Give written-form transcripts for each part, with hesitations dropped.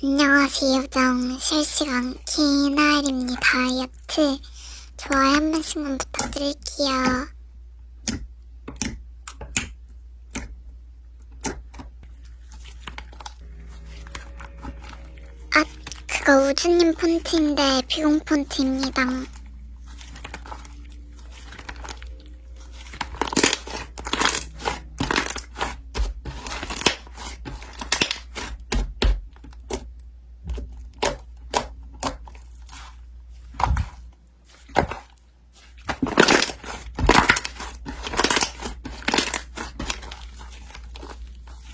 안녕하세요. 요정 실시간 키나일입니다. 다이어트 좋아요 한 번씩만 부탁드릴게요. 아, 그거 우주님 폰트인데 비공 폰트입니다.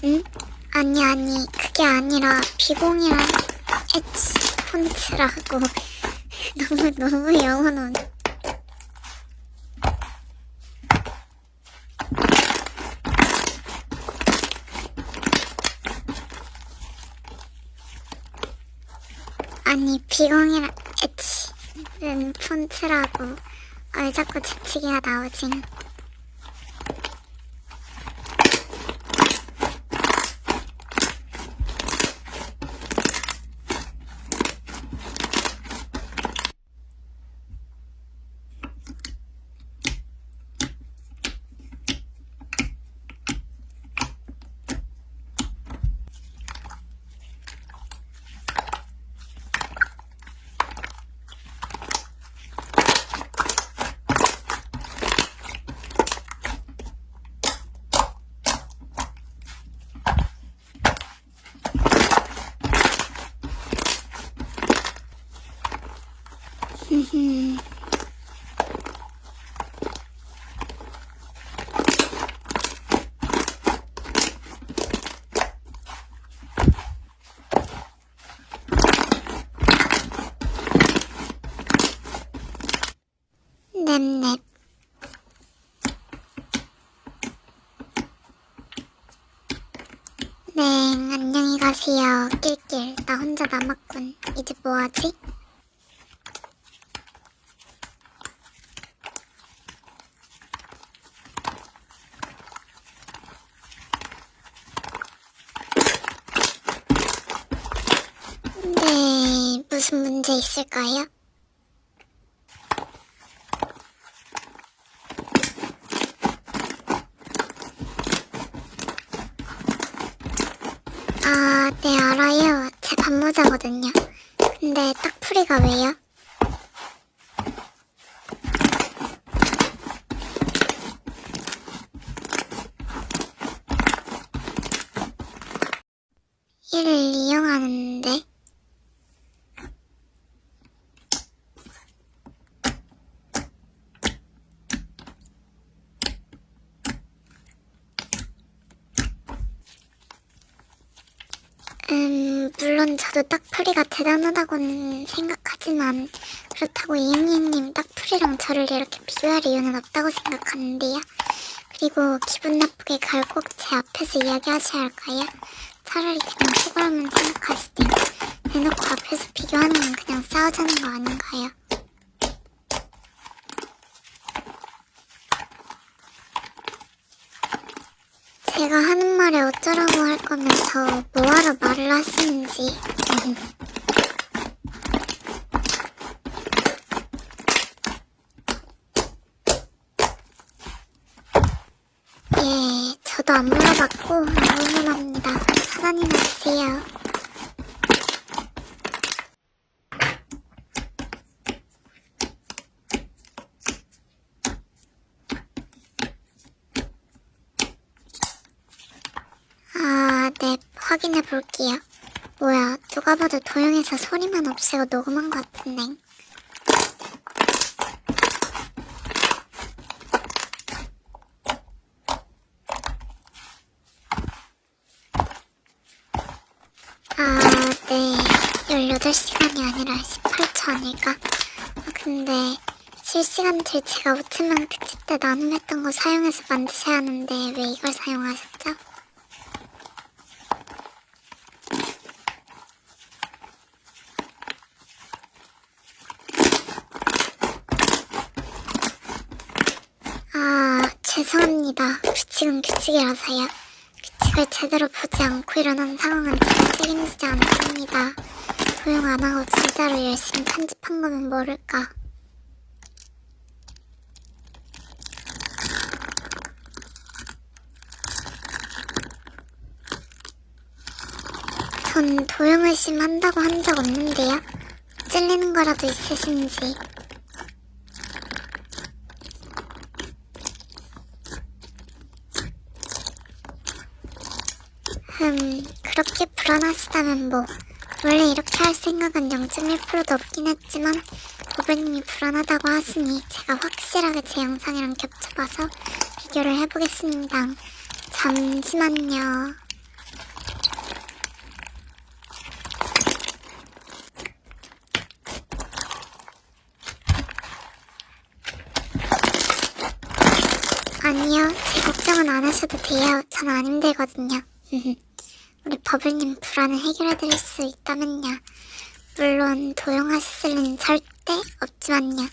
응? 아니 그게 아니라 비공이랑 엣지 폰트라고. 너무 영어는. 아니 비공이랑 엣지는 폰트라고. 왜 자꾸 재치기가 나오지? 넵넵. 네, 안녕히 가세요. 낄낄. 나 혼자 남았군. 이제 뭐하지? 네, 무슨 문제 있을까요? 아, 네, 알아요. 제 반모자거든요. 근데 딱풀이가 왜요? 이를 이용하는데? 물론 저도 딱풀이가 대단하다고는 생각하지만 그렇다고 이응이님 딱풀이랑 저를 이렇게 비교할 이유는 없다고 생각하는데요. 그리고 기분 나쁘게 그걸 꼭 제 앞에서 이야기하셔야 할까요? 차라리 그냥 속으로만 생각하실 때 대놓고 앞에서 비교하는 건 그냥 싸우자는 거 아닌가요? 제가 하는 말에 어쩌라고 할 거면서 뭐하러 말을 하시는지. 예, 저도 안 물어봤고 안 물어봅니다. 차단이나 주세요. 아, 네, 확인해 볼게요. 뭐야, 누가 봐도 도용해서 소리만 없애고 녹음한 것 같은데. 아, 네, 18시간이 아니라 18초 아닐까? 근데 실시간들 제가 오츠망 특집 때 나눔했던 거 사용해서 만드셔야 하는데 왜 이걸 사용하셨죠? 아, 죄송합니다. 규칙은 규칙이라서요. 규칙을 제대로 보지 않고 일어난 상황은 제가 책임지지 않습니다. 아니다. 도용 안 하고 진짜로 열심히 편집한 거면 모를까. 전 도용을 심한다고 한 적 없는데요. 찔리는 거라도 있으신지. 그렇게 불안하시다면 뭐 원래 이렇게 할 생각은 0.1%도 없긴 했지만 보배님이 불안하다고 하시니 제가 확실하게 제 영상이랑 겹쳐봐서 비교를 해보겠습니다. 잠시만요. 아니요, 제 걱정은 안 하셔도 돼요. 전 안 힘들거든요. 우리 버블님 불안을 해결해드릴 수 있다면요. 물론 도용하실 리는 절대 없지만요.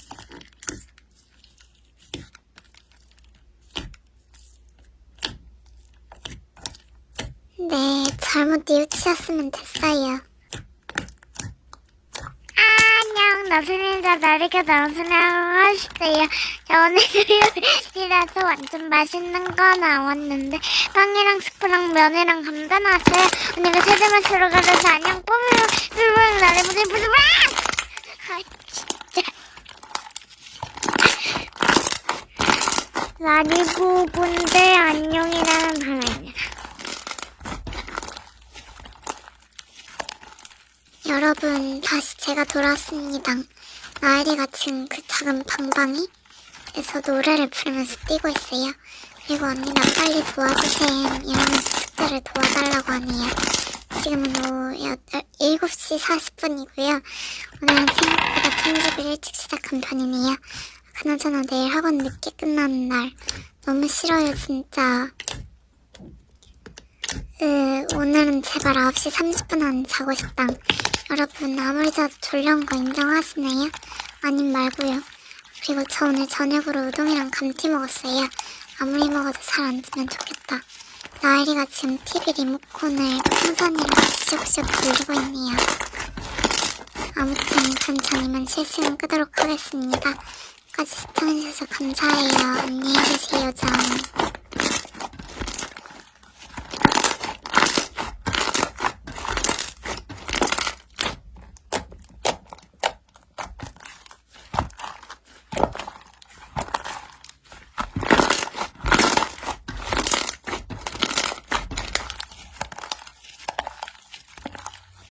네, 잘못 뉘우치셨으면 됐어요. 안녕, 나순이가 나리가 나순이라고 하시대요. 오늘 일요일이라서 완전 맛있는 거 나왔는데 빵이랑 스프랑 면이랑 감자 나왔어요. 언니가 세대맛으로 가려서 안녕 뽀뽀뽀뽀 나를 보내보자. 아 진짜 라디오 본데 안녕이라는 바람이야. 여러분, 다시 제가 돌아왔습니다. 나엘이가 지금 그 작은 방방이에서 노래를 부르면서 뛰고 있어요. 그리고 언니가 빨리 도와주셈 이러면서 숙제를 도와달라고 하네요. 지금은 오후 7시 40분이고요. 오늘은 생각보다 편집을 일찍 시작한 편이네요. 그나저나 내일 학원 늦게 끝나는 날 너무 싫어요 진짜. 오늘은 제발 9시 30분 안에 자고 싶다. 여러분 아무리 자도 졸려온 거 인정하시네요? 아님 말고요. 그리고 저 오늘 저녁으로 우동이랑 감튀 먹었어요. 아무리 먹어도 살 안 찌면 좋겠다. 나엘이가 지금 TV 리모컨을 풍선이랑 슉슉 돌리고 있네요. 아무튼 그럼 전 이만 실시간 끄도록 하겠습니다. 끝까지 시청해주셔서 감사해요. 안녕히 계세요 전.